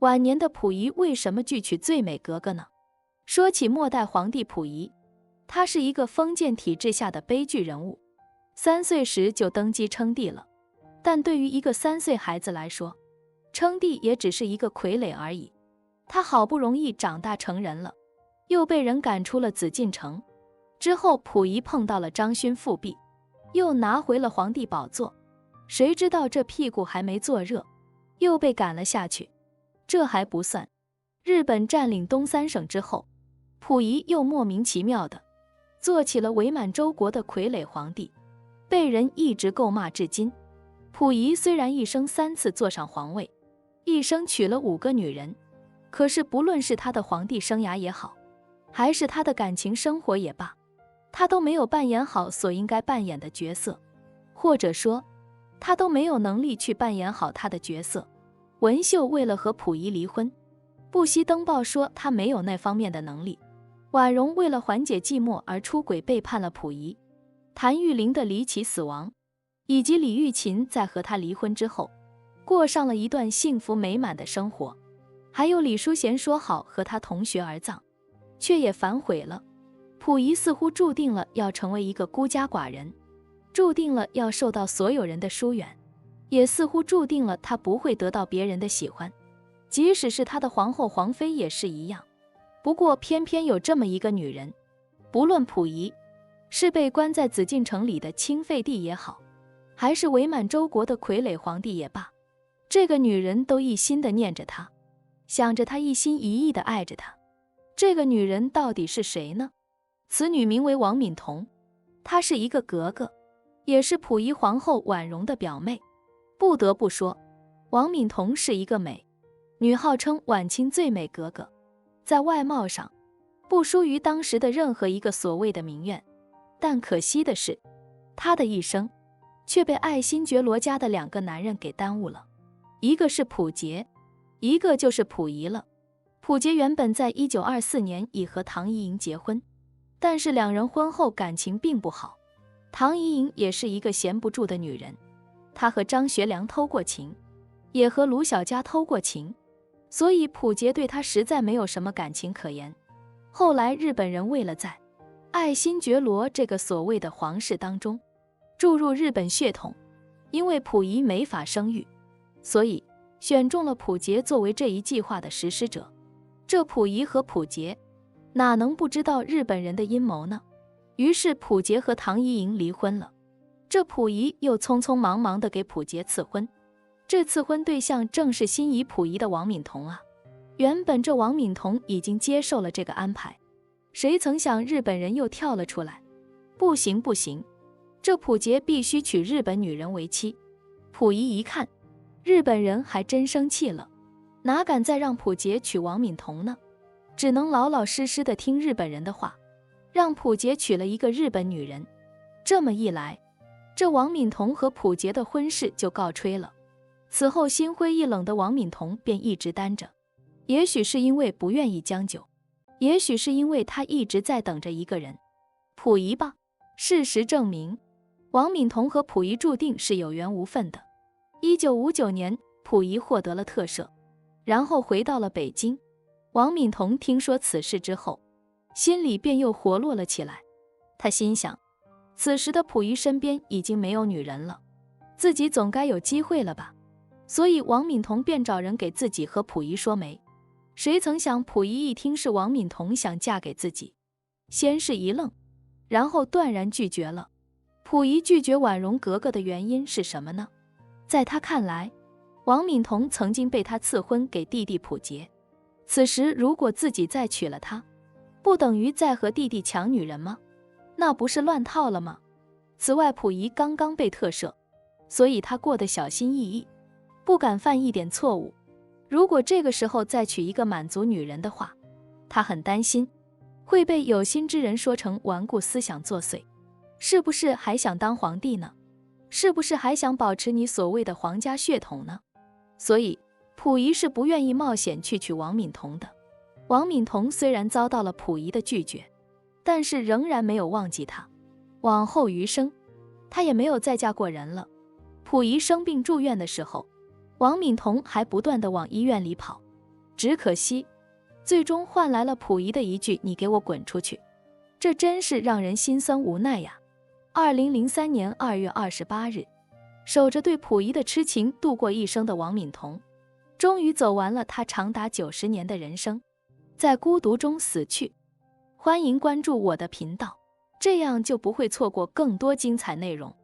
晚年的溥仪为什么拒娶最美格格呢？说起末代皇帝溥仪，他是一个封建体制下的悲剧人物，3岁时就登基称帝了。但对于一个3岁孩子来说，称帝也只是一个傀儡而已。他好不容易长大成人了，又被人赶出了紫禁城。之后溥仪碰到了张勋复辟，又拿回了皇帝宝座。谁知道这屁股还没坐热，又被赶了下去。这还不算，日本占领东3省之后，溥仪又莫名其妙的做起了伪满洲国的傀儡皇帝，被人一直咒骂至今。溥仪虽然一生3次坐上皇位，一生娶了5个女人，可是不论是他的皇帝生涯也好，还是他的感情生活也罢，他都没有扮演好所应该扮演的角色，或者说他都没有能力去扮演好他的角色。文秀为了和溥仪离婚，不惜登报说他没有那方面的能力。婉容为了缓解寂寞而出轨背叛了溥仪。谭玉玲的离奇死亡，以及李玉琴在和他离婚之后过上了一段幸福美满的生活。还有李淑贤说好和他同穴而葬，却也反悔了。溥仪似乎注定了要成为一个孤家寡人，注定了要受到所有人的疏远，也似乎注定了他不会得到别人的喜欢，即使是他的皇后皇妃也是一样。不过偏偏有这么一个女人，不论溥仪是被关在紫禁城里的清废帝也好，还是伪满洲国的傀儡皇帝也罢，这个女人都一心地念着他，想着他，一心一意地爱着他。这个女人到底是谁呢？此女名为王敏彤，她是一个格格，也是溥仪皇后婉容的表妹。不得不说，王敏彤是一个美女，号称晚清最美格格，在外貌上不输于当时的任何一个所谓的名媛。但可惜的是，她的一生却被爱新觉罗家的2个男人给耽误了，一个是溥杰，一个就是溥仪了。溥杰原本在1924年已和唐怡莹结婚，但是2人婚后感情并不好。唐怡莹也是一个闲不住的女人，她和张学良偷过情，也和卢小佳偷过情，所以溥杰对她实在没有什么感情可言。后来日本人为了在爱新觉罗这个所谓的皇室当中注入日本血统，因为溥仪没法生育，所以选中了溥杰作为这一计划的实施者。这溥仪和溥杰哪能不知道日本人的阴谋呢？于是溥杰和唐怡莹离婚了，这溥仪又匆匆忙忙地给溥杰赐婚。这赐婚对象正是心仪溥仪的王敏彤啊。原本这王敏彤已经接受了这个安排，谁曾想日本人又跳了出来，不行不行，这溥杰必须娶日本女人为妻。溥仪一看，日本人还真生气了，哪敢再让溥杰娶王敏彤呢？只能老老实实的听日本人的话，让溥杰娶了一个日本女人。这么一来，这王敏彤和溥杰的婚事就告吹了。此后心灰意冷的王敏彤便一直单着，也许是因为不愿意将就，也许是因为他一直在等着一个人，溥仪吧。事实证明，王敏彤和溥仪注定是有缘无分的。1959年，溥仪获得了特赦，然后回到了北京。王敏彤听说此事之后，心里便又活络了起来。他心想，此时的溥仪身边已经没有女人了，自己总该有机会了吧。所以王敏彤便找人给自己和溥仪说媒。谁曾想溥仪一听是王敏彤想嫁给自己，先是一愣，然后断然拒绝了。溥仪拒绝婉容格格的原因是什么呢？在他看来，王敏彤曾经被他赐婚给弟弟溥杰，此时如果自己再娶了她，不等于在和弟弟抢女人吗？那不是乱套了吗？此外，溥仪刚刚被特赦，所以他过得小心翼翼，不敢犯一点错误。如果这个时候再娶一个满族女人的话，他很担心会被有心之人说成顽固思想作祟。是不是还想当皇帝呢？是不是还想保持你所谓的皇家血统呢？所以溥仪是不愿意冒险去娶王敏彤的。王敏彤虽然遭到了溥仪的拒绝，但是仍然没有忘记他。往后余生，他也没有再嫁过人了。溥仪生病住院的时候，王敏彤还不断地往医院里跑，只可惜，最终换来了溥仪的一句“你给我滚出去”，这真是让人心酸无奈呀。2003年2月28日，守着对溥仪的痴情度过一生的王敏彤，终于走完了他长达90年的人生，在孤独中死去。欢迎关注我的频道，这样就不会错过更多精彩内容。